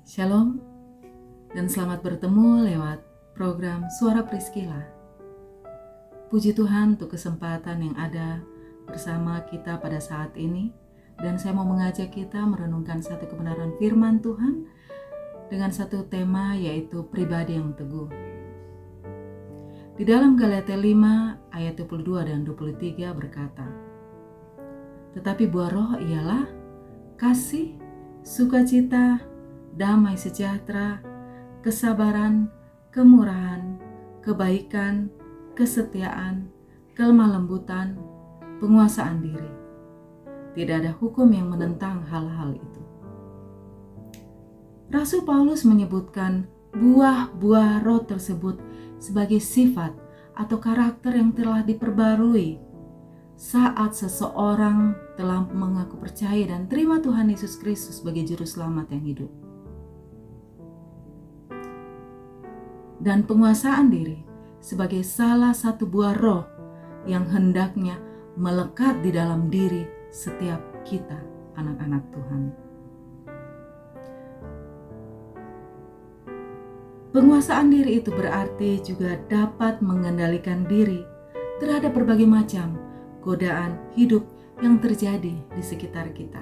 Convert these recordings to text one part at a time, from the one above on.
Shalom dan selamat bertemu lewat program Suara Priscilla. Puji Tuhan untuk kesempatan yang ada bersama kita pada saat ini. Dan saya mau mengajak kita merenungkan satu kebenaran firman Tuhan dengan satu tema, yaitu pribadi yang teguh. Di dalam Galatia 5 ayat 22 dan 23 berkata, "Tetapi buah roh ialah kasih, sukacita, damai sejahtera, kesabaran, kemurahan, kebaikan, kesetiaan, kelemah lembutan, penguasaan diri. Tidak ada hukum yang menentang hal-hal itu." Rasul Paulus menyebutkan buah-buah roh tersebut sebagai sifat atau karakter yang telah diperbarui saat seseorang telah mengaku percaya dan terima Tuhan Yesus Kristus sebagai juru selamat yang hidup. Dan penguasaan diri sebagai salah satu buah roh yang hendaknya melekat di dalam diri setiap kita, anak-anak Tuhan. Penguasaan diri itu berarti juga dapat mengendalikan diri terhadap berbagai macam godaan hidup yang terjadi di sekitar kita.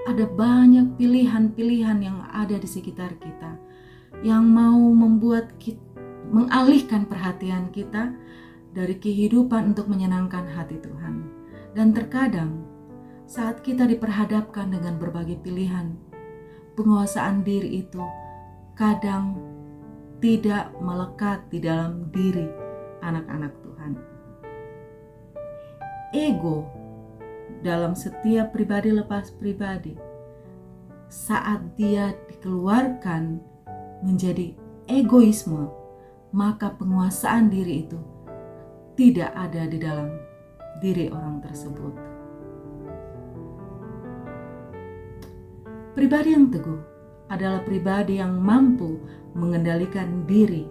Ada banyak pilihan-pilihan yang ada di sekitar kita yang mau membuat kita mengalihkan perhatian kita dari kehidupan untuk menyenangkan hati Tuhan. Dan terkadang saat kita diperhadapkan dengan berbagai pilihan, penguasaan diri itu kadang tidak melekat di dalam diri anak-anak Tuhan. Ego dalam setiap pribadi lepas pribadi, saat dia dikeluarkan menjadi egoisme, maka penguasaan diri itu tidak ada di dalam diri orang tersebut. Pribadi yang teguh adalah pribadi yang mampu mengendalikan diri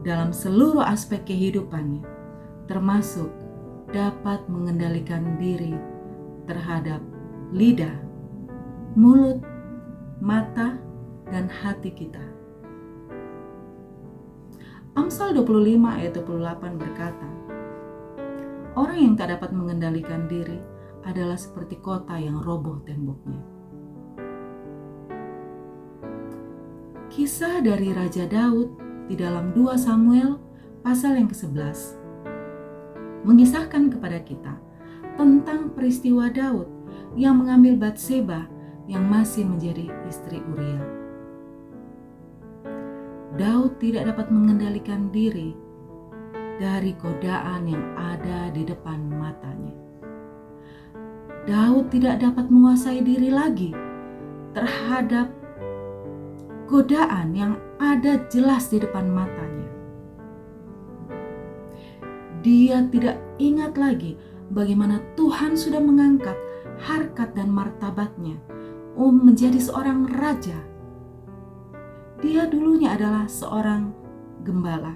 dalam seluruh aspek kehidupannya, termasuk dapat mengendalikan diri terhadap lidah, mulut, mata, dan hati kita. Amsal 25 ayat 28 berkata, "Orang yang tak dapat mengendalikan diri adalah seperti kota yang roboh temboknya." Kisah dari Raja Daud di dalam 2 Samuel pasal yang ke-11 mengisahkan kepada kita tentang peristiwa Daud yang mengambil Batseba yang masih menjadi istri Uria. Daud tidak dapat mengendalikan diri dari godaan yang ada di depan matanya. Daud tidak dapat menguasai diri lagi terhadap godaan yang ada jelas di depan matanya. Dia tidak ingat lagi bagaimana Tuhan sudah mengangkat harkat dan martabatnya menjadi seorang raja. Dia dulunya adalah seorang gembala.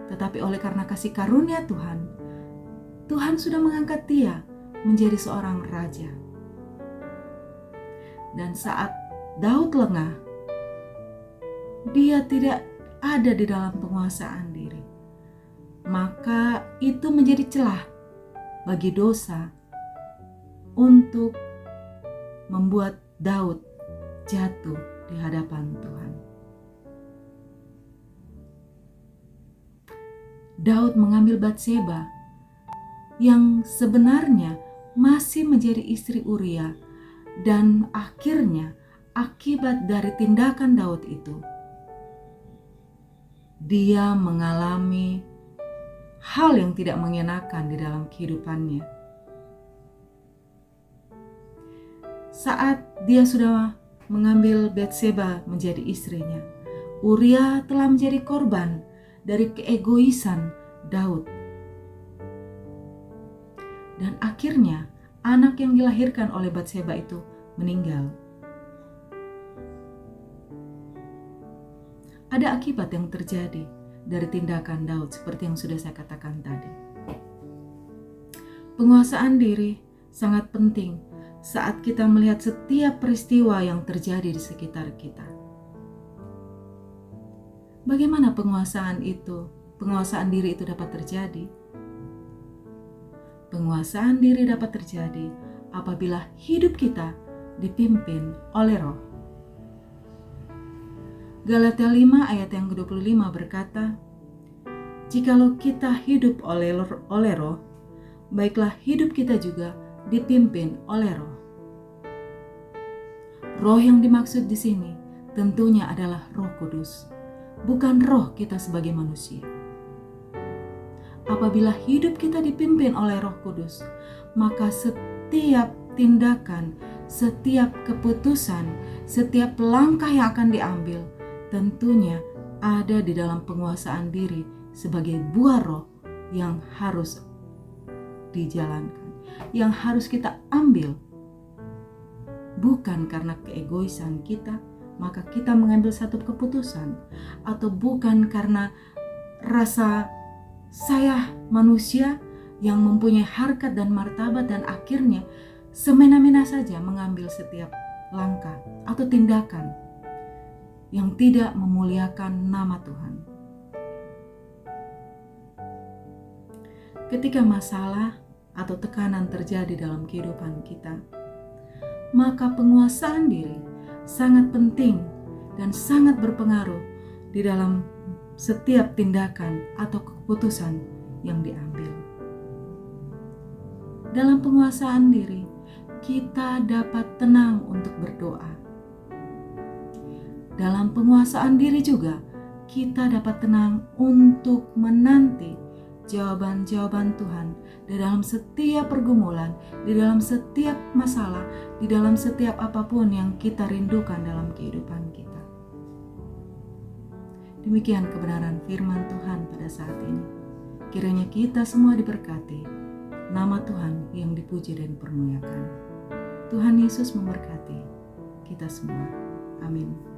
Tetapi oleh karena kasih karunia Tuhan, Tuhan sudah mengangkat dia menjadi seorang raja. Dan saat Daud lengah, dia tidak ada di dalam penguasaan diri. Maka itu menjadi celah bagi dosa untuk membuat Daud jatuh di hadapan Tuhan. Daud mengambil Batseba yang sebenarnya masih menjadi istri Uria, dan akhirnya akibat dari tindakan Daud itu, dia mengalami hal yang tidak mengenakan di dalam kehidupannya. Saat dia sudah mengambil Batseba menjadi istrinya, Uria telah menjadi korban dari keegoisan Daud. Dan akhirnya anak yang dilahirkan oleh Batseba itu meninggal. Ada akibat yang terjadi dari tindakan Daud seperti yang sudah saya katakan tadi. Penguasaan diri sangat penting saat kita melihat setiap peristiwa yang terjadi di sekitar kita. Bagaimana penguasaan diri itu dapat terjadi? Penguasaan diri dapat terjadi apabila hidup kita dipimpin oleh Roh. Galatia 5 ayat yang ke-25 berkata, "Jikalau kita hidup oleh Roh, baiklah hidup kita juga dipimpin oleh Roh." Roh yang dimaksud di sini tentunya adalah Roh Kudus, bukan roh kita sebagai manusia. Apabila hidup kita dipimpin oleh Roh Kudus, maka setiap tindakan, setiap keputusan, setiap langkah yang akan diambil tentunya ada di dalam penguasaan diri sebagai buah roh yang harus dijalankan, yang harus kita ambil. Bukan karena keegoisan kita, maka kita mengambil satu keputusan, atau bukan karena rasa saya manusia yang mempunyai harkat dan martabat dan akhirnya semena-mena saja mengambil setiap langkah atau tindakan yang tidak memuliakan nama Tuhan. Ketika masalah atau tekanan terjadi dalam kehidupan kita, maka penguasaan diri sangat penting dan sangat berpengaruh di dalam setiap tindakan atau keputusan yang diambil. Dalam penguasaan diri, kita dapat tenang untuk berdoa. Dalam penguasaan diri juga, kita dapat tenang untuk menanti jawaban-jawaban Tuhan di dalam setiap pergumulan, di dalam setiap masalah, di dalam setiap apapun yang kita rindukan dalam kehidupan kita. Demikian kebenaran firman Tuhan pada saat ini. Kiranya kita semua diberkati, nama Tuhan yang dipuji dan dipermuliakan. Tuhan Yesus memberkati kita semua. Amin.